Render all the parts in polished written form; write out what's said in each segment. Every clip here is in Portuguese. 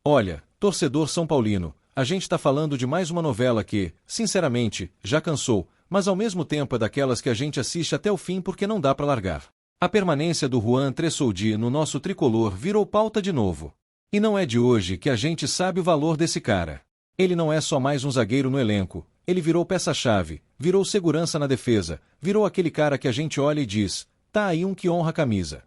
Olha, torcedor São Paulino, a gente tá falando de mais uma novela que, sinceramente, já cansou, mas ao mesmo tempo é daquelas que a gente assiste até o fim porque não dá pra largar. A permanência do Juan Tressoldi no nosso tricolor virou pauta de novo. E não é de hoje que a gente sabe o valor desse cara. Ele não é só mais um zagueiro no elenco, ele virou peça-chave, virou segurança na defesa, virou aquele cara que a gente olha e diz, tá aí um que honra a camisa.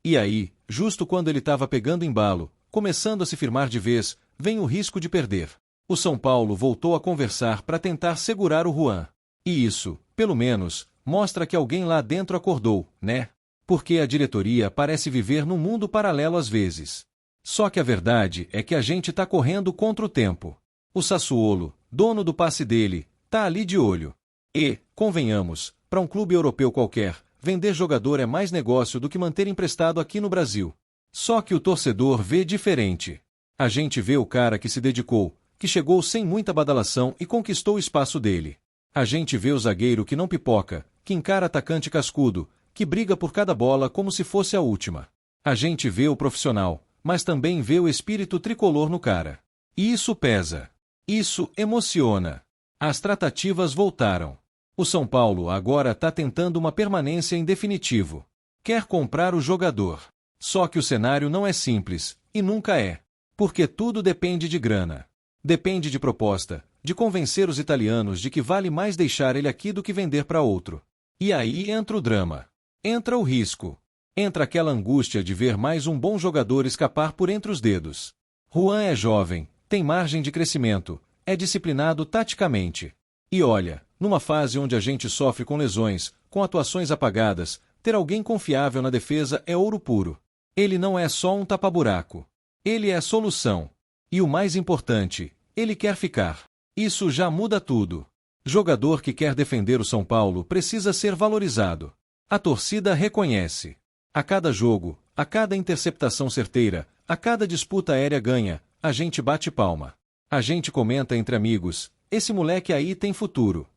E aí, justo quando ele tava pegando embalo, começando a se firmar de vez, vem o risco de perder. O São Paulo voltou a conversar para tentar segurar o Juan. E isso, pelo menos, mostra que alguém lá dentro acordou, né? Porque a diretoria parece viver num mundo paralelo às vezes. Só que a verdade é que a gente tá correndo contra o tempo. O Sassuolo, dono do passe dele, tá ali de olho. E, convenhamos, para um clube europeu qualquer, vender jogador é mais negócio do que manter emprestado aqui no Brasil. Só que o torcedor vê diferente. A gente vê o cara que se dedicou, que chegou sem muita badalação e conquistou o espaço dele. A gente vê o zagueiro que não pipoca, que encara atacante cascudo, que briga por cada bola como se fosse a última. A gente vê o profissional, mas também vê o espírito tricolor no cara. E isso pesa. Isso emociona. As tratativas voltaram. O São Paulo agora está tentando uma permanência em definitivo. Quer comprar o jogador. Só que o cenário não é simples, e nunca é. Porque tudo depende de grana. Depende de proposta, de convencer os italianos de que vale mais deixar ele aqui do que vender para outro. E aí entra o drama. Entra o risco. Entra aquela angústia de ver mais um bom jogador escapar por entre os dedos. Juan é jovem, tem margem de crescimento, é disciplinado taticamente. E olha, numa fase onde a gente sofre com lesões, com atuações apagadas, ter alguém confiável na defesa é ouro puro. Ele não é só um tapa-buraco. Ele é a solução. E o mais importante, ele quer ficar. Isso já muda tudo. Jogador que quer defender o São Paulo precisa ser valorizado. A torcida reconhece. A cada jogo, a cada interceptação certeira, a cada disputa aérea ganha, a gente bate palma. A gente comenta entre amigos, esse moleque aí tem futuro.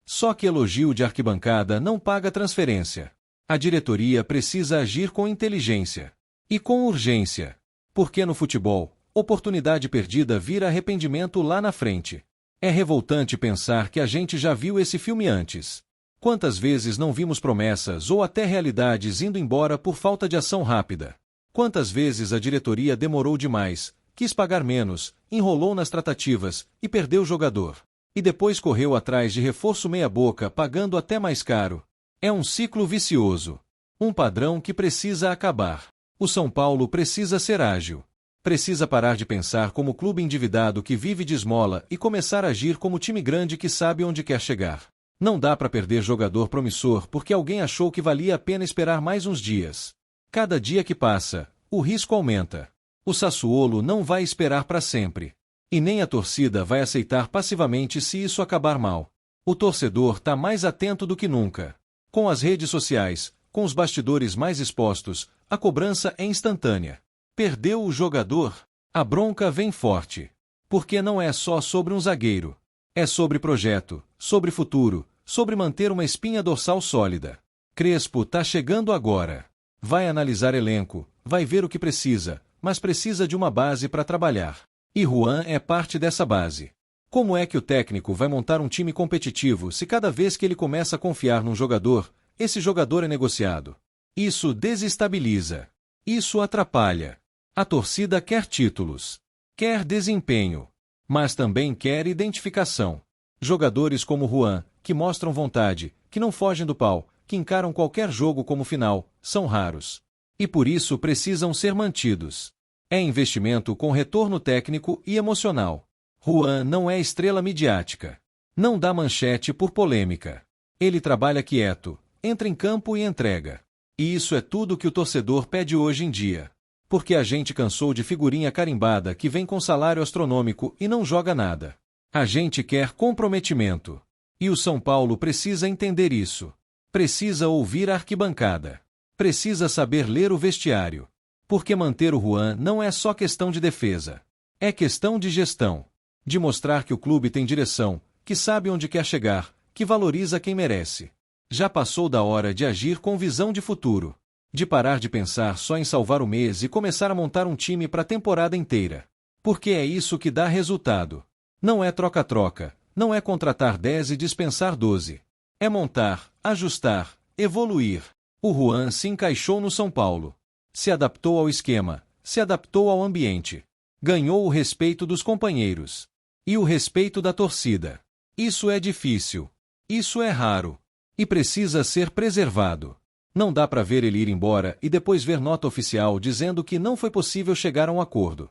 Só que elogio de arquibancada não paga transferência. A diretoria precisa agir com inteligência. E com urgência. Porque no futebol, oportunidade perdida vira arrependimento lá na frente. É revoltante pensar que a gente já viu esse filme antes. Quantas vezes não vimos promessas ou até realidades indo embora por falta de ação rápida? Quantas vezes a diretoria demorou demais, quis pagar menos, enrolou nas tratativas e perdeu o jogador? E depois correu atrás de reforço meia-boca pagando até mais caro. É um ciclo vicioso. Um padrão que precisa acabar. O São Paulo precisa ser ágil. Precisa parar de pensar como clube endividado que vive de esmola e começar a agir como time grande que sabe onde quer chegar. Não dá para perder jogador promissor porque alguém achou que valia a pena esperar mais uns dias. Cada dia que passa, o risco aumenta. O Sassuolo não vai esperar para sempre. E nem a torcida vai aceitar passivamente se isso acabar mal. O torcedor está mais atento do que nunca. Com as redes sociais, com os bastidores mais expostos, a cobrança é instantânea. Perdeu o jogador? A bronca vem forte. Porque não é só sobre um zagueiro. É sobre projeto, sobre futuro, sobre manter uma espinha dorsal sólida. Crespo tá chegando agora. Vai analisar elenco, vai ver o que precisa, mas precisa de uma base para trabalhar. E Juan é parte dessa base. Como é que o técnico vai montar um time competitivo se cada vez que ele começa a confiar num jogador, esse jogador é negociado? Isso desestabiliza. Isso atrapalha. A torcida quer títulos. Quer desempenho. Mas também quer identificação. Jogadores como Juan, que mostram vontade, que não fogem do pau, que encaram qualquer jogo como final, são raros. E por isso precisam ser mantidos. É investimento com retorno técnico e emocional. Juan não é estrela midiática. Não dá manchete por polêmica. Ele trabalha quieto, entra em campo e entrega. E isso é tudo que o torcedor pede hoje em dia. Porque a gente cansou de figurinha carimbada que vem com salário astronômico e não joga nada. A gente quer comprometimento. E o São Paulo precisa entender isso. Precisa ouvir a arquibancada. Precisa saber ler o vestiário. Porque manter o Juan não é só questão de defesa. É questão de gestão. De mostrar que o clube tem direção, que sabe onde quer chegar, que valoriza quem merece. Já passou da hora de agir com visão de futuro. De parar de pensar só em salvar o mês e começar a montar um time para a temporada inteira. Porque é isso que dá resultado. Não é troca-troca, não é contratar 10 e dispensar 12. É montar, ajustar, evoluir. O Juan se encaixou no São Paulo. Se adaptou ao esquema, se adaptou ao ambiente. Ganhou o respeito dos companheiros. E o respeito da torcida. Isso é difícil. Isso é raro. E precisa ser preservado. Não dá para ver ele ir embora e depois ver nota oficial dizendo que não foi possível chegar a um acordo.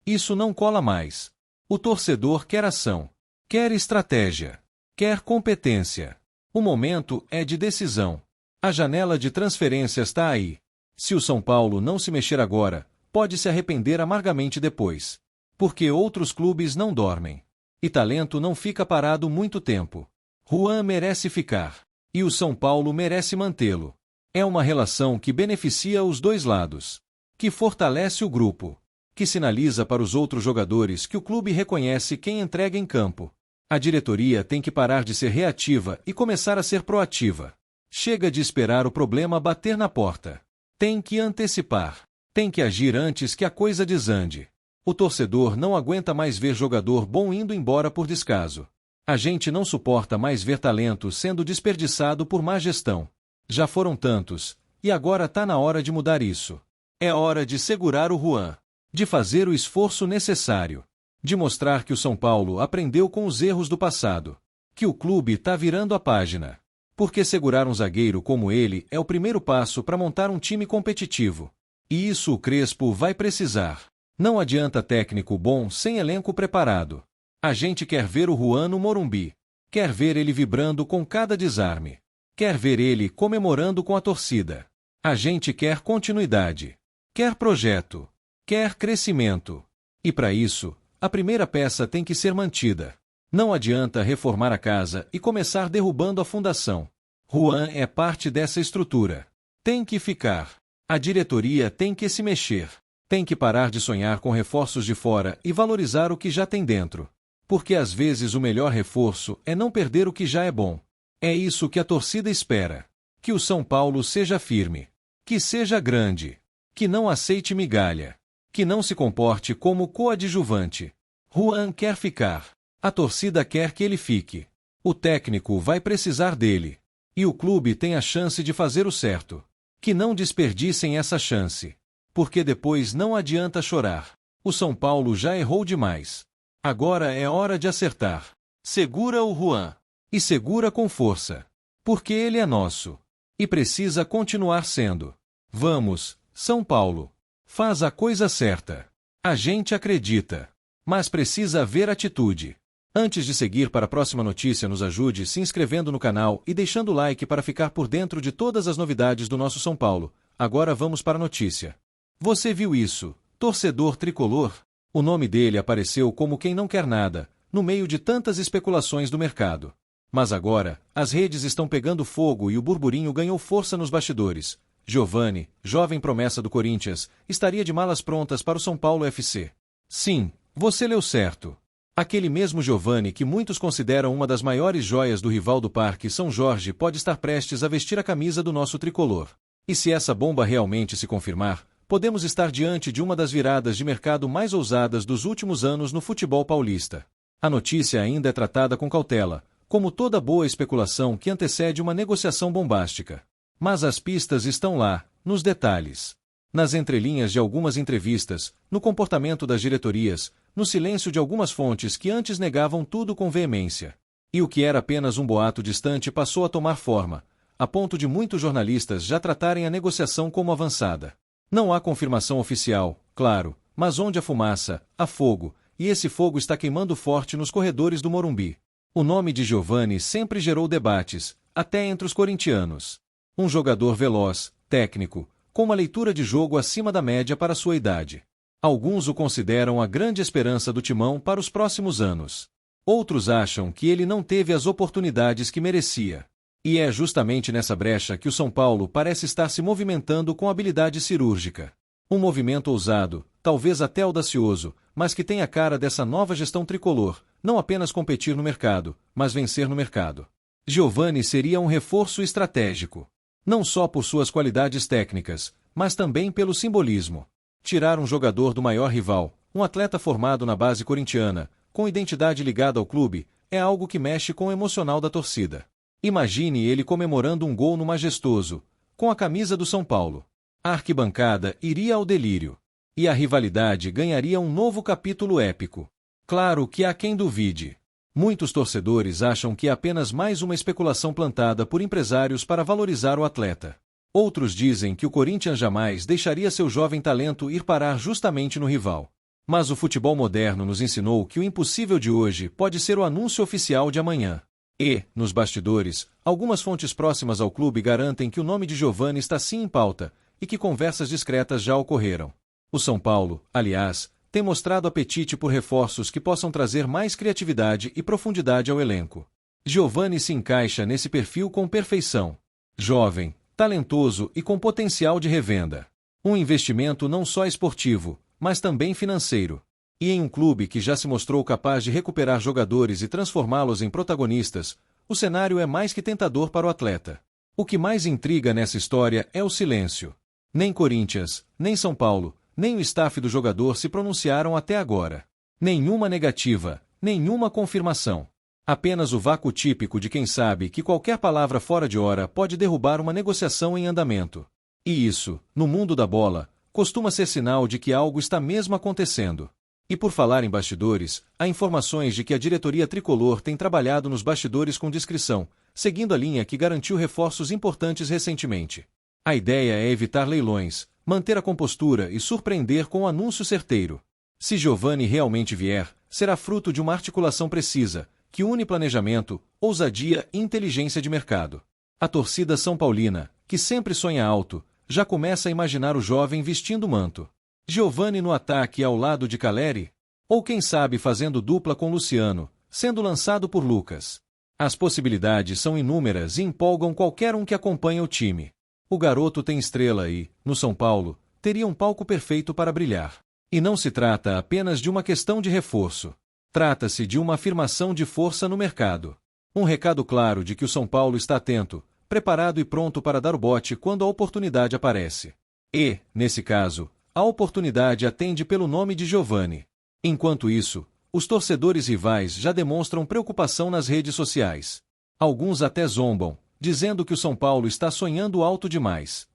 Isso não cola mais. O torcedor quer ação. Quer estratégia. Quer competência. O momento é de decisão. A janela de transferência está aí. Se o São Paulo não se mexer agora, pode se arrepender amargamente depois. Porque outros clubes não dormem. E talento não fica parado muito tempo. Juan merece ficar. E o São Paulo merece mantê-lo. É uma relação que beneficia os dois lados. Que fortalece o grupo. Que sinaliza para os outros jogadores que o clube reconhece quem entrega em campo. A diretoria tem que parar de ser reativa e começar a ser proativa. Chega de esperar o problema bater na porta. Tem que antecipar. Tem que agir antes que a coisa desande. O torcedor não aguenta mais ver jogador bom indo embora por descaso. A gente não suporta mais ver talento sendo desperdiçado por má gestão. Já foram tantos, e agora tá na hora de mudar isso. É hora de segurar o Juan. De fazer o esforço necessário. De mostrar que o São Paulo aprendeu com os erros do passado. Que o clube tá virando a página. Porque segurar um zagueiro como ele é o primeiro passo para montar um time competitivo. E isso o Crespo vai precisar. Não adianta técnico bom sem elenco preparado. A gente quer ver o Juan no Morumbi. Quer ver ele vibrando com cada desarme. Quer ver ele comemorando com a torcida. A gente quer continuidade. Quer projeto. Quer crescimento. E para isso, a primeira peça tem que ser mantida. Não adianta reformar a casa e começar derrubando a fundação. Juan é parte dessa estrutura. Tem que ficar. A diretoria tem que se mexer. Tem que parar de sonhar com reforços de fora e valorizar o que já tem dentro. Porque às vezes o melhor reforço é não perder o que já é bom. É isso que a torcida espera. Que o São Paulo seja firme. Que seja grande. Que não aceite migalha. Que não se comporte como coadjuvante. Juan quer ficar. A torcida quer que ele fique. O técnico vai precisar dele. E o clube tem a chance de fazer o certo. Que não desperdicem essa chance. Porque depois não adianta chorar. O São Paulo já errou demais. Agora é hora de acertar. Segura o Juan. E segura com força. Porque ele é nosso. E precisa continuar sendo. Vamos, São Paulo. Faz a coisa certa. A gente acredita. Mas precisa haver atitude. Antes de seguir para a próxima notícia, nos ajude se inscrevendo no canal e deixando o like para ficar por dentro de todas as novidades do nosso São Paulo. Agora vamos para a notícia. Você viu isso, torcedor tricolor? O nome dele apareceu como quem não quer nada, no meio de tantas especulações do mercado. Mas agora, as redes estão pegando fogo e o burburinho ganhou força nos bastidores. Giovani, jovem promessa do Corinthians, estaria de malas prontas para o São Paulo FC. Sim, você leu certo. Aquele mesmo Giovani que muitos consideram uma das maiores joias do rival do Parque São Jorge pode estar prestes a vestir a camisa do nosso tricolor. E se essa bomba realmente se confirmar, podemos estar diante de uma das viradas de mercado mais ousadas dos últimos anos no futebol paulista. A notícia ainda é tratada com cautela, como toda boa especulação que antecede uma negociação bombástica. Mas as pistas estão lá, nos detalhes. Nas entrelinhas de algumas entrevistas, no comportamento das diretorias, no silêncio de algumas fontes que antes negavam tudo com veemência. E o que era apenas um boato distante passou a tomar forma, a ponto de muitos jornalistas já tratarem a negociação como avançada. Não há confirmação oficial, claro, mas onde há fumaça, há fogo, e esse fogo está queimando forte nos corredores do Morumbi. O nome de Giovani sempre gerou debates, até entre os corintianos. Um jogador veloz, técnico, com uma leitura de jogo acima da média para sua idade. Alguns o consideram a grande esperança do Timão para os próximos anos. Outros acham que ele não teve as oportunidades que merecia. E é justamente nessa brecha que o São Paulo parece estar se movimentando com habilidade cirúrgica. Um movimento ousado, talvez até audacioso, mas que tem a cara dessa nova gestão tricolor, não apenas competir no mercado, mas vencer no mercado. Giovani seria um reforço estratégico. Não só por suas qualidades técnicas, mas também pelo simbolismo. Tirar um jogador do maior rival, Um atleta formado na base corintiana, com identidade ligada ao clube, é algo que mexe com o emocional da torcida. Imagine ele comemorando um gol no Majestoso, com a camisa do São Paulo. A arquibancada iria ao delírio. E a rivalidade ganharia um novo capítulo épico. Claro que há quem duvide. Muitos torcedores acham que é apenas mais uma especulação plantada por empresários para valorizar o atleta. Outros dizem que o Corinthians jamais deixaria seu jovem talento ir parar justamente no rival. Mas o futebol moderno nos ensinou que o impossível de hoje pode ser o anúncio oficial de amanhã. E, nos bastidores, algumas fontes próximas ao clube garantem que o nome de Giovani está sim em pauta e que conversas discretas já ocorreram. O São Paulo, aliás, tem mostrado apetite por reforços que possam trazer mais criatividade e profundidade ao elenco. Giovani se encaixa nesse perfil com perfeição. Jovem, talentoso e com potencial de revenda. Um investimento não só esportivo, mas também financeiro. E em um clube que já se mostrou capaz de recuperar jogadores e transformá-los em protagonistas, o cenário é mais que tentador para o atleta. O que mais intriga nessa história é o silêncio. Nem Corinthians, nem São Paulo, nem o staff do jogador se pronunciaram até agora. Nenhuma negativa, nenhuma confirmação. Apenas o vácuo típico de quem sabe que qualquer palavra fora de hora pode derrubar uma negociação em andamento. E isso, no mundo da bola, costuma ser sinal de que algo está mesmo acontecendo. E por falar em bastidores, há informações de que a diretoria tricolor tem trabalhado nos bastidores com discrição, seguindo a linha que garantiu reforços importantes recentemente. A ideia é evitar leilões, manter a compostura e surpreender com um anúncio certeiro. Se Giovani realmente vier, será fruto de uma articulação precisa, que une planejamento, ousadia e inteligência de mercado. A torcida são paulina, que sempre sonha alto, já começa a imaginar o jovem vestindo manto. Giovani no ataque ao lado de Caleri? Ou quem sabe fazendo dupla com Luciano, sendo lançado por Lucas? As possibilidades são inúmeras e empolgam qualquer um que acompanha o time. O garoto tem estrela e, no São Paulo, teria um palco perfeito para brilhar. E não se trata apenas de uma questão de reforço. Trata-se de uma afirmação de força no mercado. Um recado claro de que o São Paulo está atento, preparado e pronto para dar o bote quando a oportunidade aparece. E, nesse caso, a oportunidade atende pelo nome de Giovani. Enquanto isso, os torcedores rivais já demonstram preocupação nas redes sociais. Alguns até zombam, dizendo que o São Paulo está sonhando alto demais.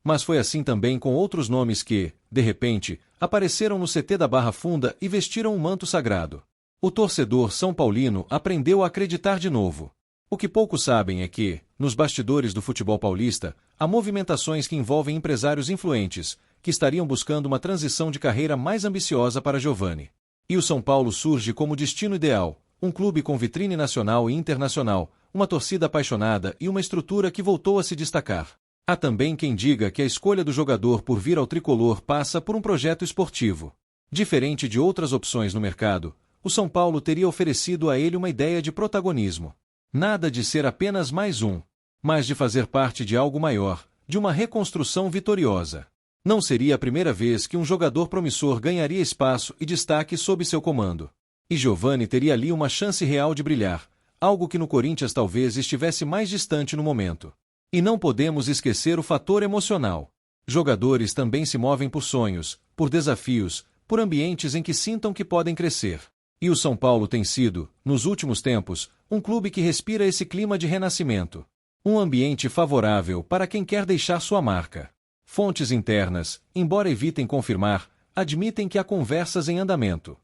Mas foi assim também com outros nomes que, de repente, apareceram no CT da Barra Funda e vestiram um manto sagrado. O torcedor são paulino aprendeu a acreditar de novo. O que poucos sabem é que, nos bastidores do futebol paulista, há movimentações que envolvem empresários influentes, que estariam buscando uma transição de carreira mais ambiciosa para Giovani. E o São Paulo surge como destino ideal, um clube com vitrine nacional e internacional, uma torcida apaixonada e uma estrutura que voltou a se destacar. Há também quem diga que a escolha do jogador por vir ao tricolor passa por um projeto esportivo. Diferente de outras opções no mercado, o São Paulo teria oferecido a ele uma ideia de protagonismo. Nada de ser apenas mais um, mas de fazer parte de algo maior, de uma reconstrução vitoriosa. Não seria a primeira vez que um jogador promissor ganharia espaço e destaque sob seu comando. E Giovani teria ali uma chance real de brilhar, algo que no Corinthians talvez estivesse mais distante no momento. E não podemos esquecer o fator emocional. Jogadores também se movem por sonhos, por desafios, por ambientes em que sintam que podem crescer. E o São Paulo tem sido, nos últimos tempos, um clube que respira esse clima de renascimento. Um ambiente favorável para quem quer deixar sua marca. Fontes internas, embora evitem confirmar, admitem que há conversas em andamento.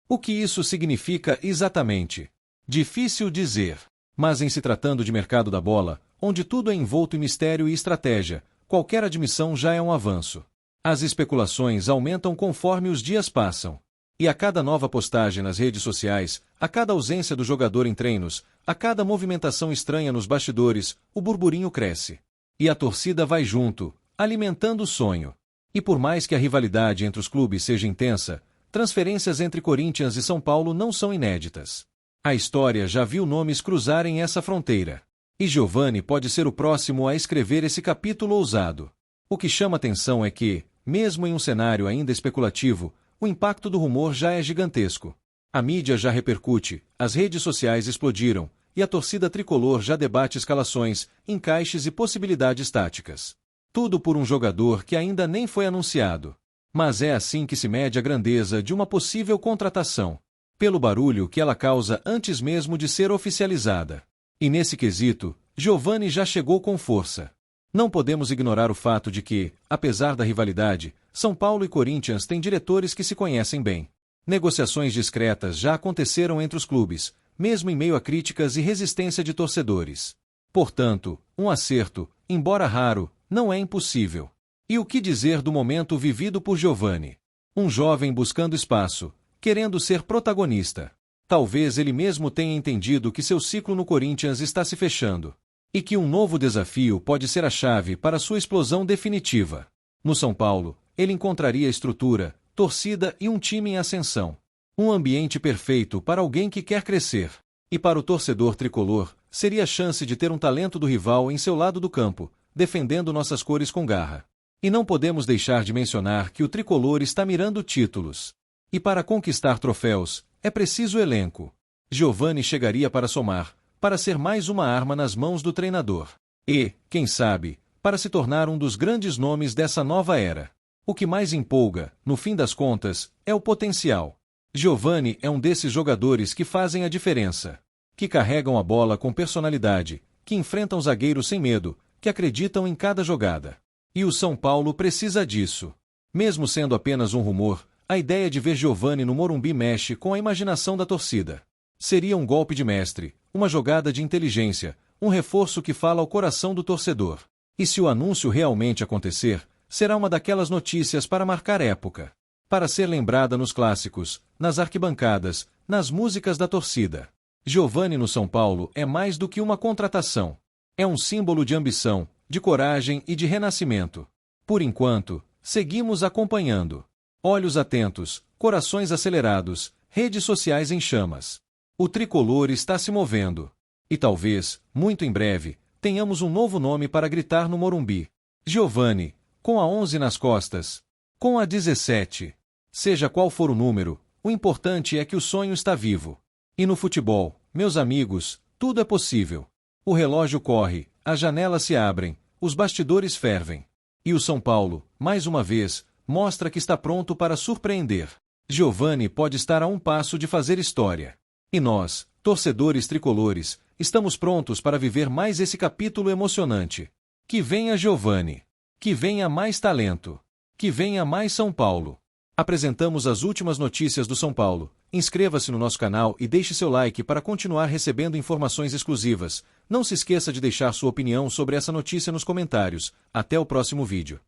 O que isso significa exatamente? Difícil dizer. Mas em se tratando de mercado da bola, onde tudo é envolto em mistério e estratégia, qualquer admissão já é um avanço. As especulações aumentam conforme os dias passam. E a cada nova postagem nas redes sociais, a cada ausência do jogador em treinos, a cada movimentação estranha nos bastidores, o burburinho cresce. E a torcida vai junto, alimentando o sonho. E por mais que a rivalidade entre os clubes seja intensa, transferências entre Corinthians e São Paulo não são inéditas. A história já viu nomes cruzarem essa fronteira. E Giovani pode ser o próximo a escrever esse capítulo ousado. O que chama atenção é que, mesmo em um cenário ainda especulativo, o impacto do rumor já é gigantesco. A mídia já repercute, as redes sociais explodiram, e a torcida tricolor já debate escalações, encaixes e possibilidades táticas. Tudo por um jogador que ainda nem foi anunciado. Mas é assim que se mede a grandeza de uma possível contratação, pelo barulho que ela causa antes mesmo de ser oficializada. E nesse quesito, Giovani já chegou com força. Não podemos ignorar o fato de que, apesar da rivalidade, São Paulo e Corinthians têm diretores que se conhecem bem. Negociações discretas já aconteceram entre os clubes, mesmo em meio a críticas e resistência de torcedores. Portanto, um acerto, embora raro, não é impossível. E o que dizer do momento vivido por Giovani? Um jovem buscando espaço, querendo ser protagonista. Talvez ele mesmo tenha entendido que seu ciclo no Corinthians está se fechando. E que um novo desafio pode ser a chave para sua explosão definitiva. No São Paulo, ele encontraria estrutura, torcida e um time em ascensão. Um ambiente perfeito para alguém que quer crescer. E para o torcedor tricolor, seria a chance de ter um talento do rival em seu lado do campo, defendendo nossas cores com garra. E não podemos deixar de mencionar que o tricolor está mirando títulos. E para conquistar troféus, é preciso elenco. Giovani chegaria para somar, para ser mais uma arma nas mãos do treinador. E, quem sabe, para se tornar um dos grandes nomes dessa nova era. O que mais empolga, no fim das contas, é o potencial. Giovani é um desses jogadores que fazem a diferença. Que carregam a bola com personalidade, que enfrentam zagueiros sem medo, que acreditam em cada jogada. E o São Paulo precisa disso. Mesmo sendo apenas um rumor, a ideia de ver Giovani no Morumbi mexe com a imaginação da torcida. Seria um golpe de mestre, uma jogada de inteligência, um reforço que fala ao coração do torcedor. E se o anúncio realmente acontecer, será uma daquelas notícias para marcar época. Para ser lembrada nos clássicos, nas arquibancadas, nas músicas da torcida. Giovani no São Paulo é mais do que uma contratação. É um símbolo de ambição, de coragem e de renascimento. Por enquanto, seguimos acompanhando. Olhos atentos, corações acelerados, redes sociais em chamas. O tricolor está se movendo. E talvez, muito em breve, tenhamos um novo nome para gritar no Morumbi. Giovani, com a 11 nas costas. Com a 17. Seja qual for o número, o importante é que o sonho está vivo. E no futebol, meus amigos, tudo é possível. O relógio corre, as janelas se abrem, os bastidores fervem. E o São Paulo, mais uma vez, mostra que está pronto para surpreender. Giovani pode estar a um passo de fazer história. E nós, torcedores tricolores, estamos prontos para viver mais esse capítulo emocionante. Que venha Giovani. Que venha mais talento. Que venha mais São Paulo. Apresentamos as últimas notícias do São Paulo. Inscreva-se no nosso canal e deixe seu like para continuar recebendo informações exclusivas. Não se esqueça de deixar sua opinião sobre essa notícia nos comentários. Até o próximo vídeo.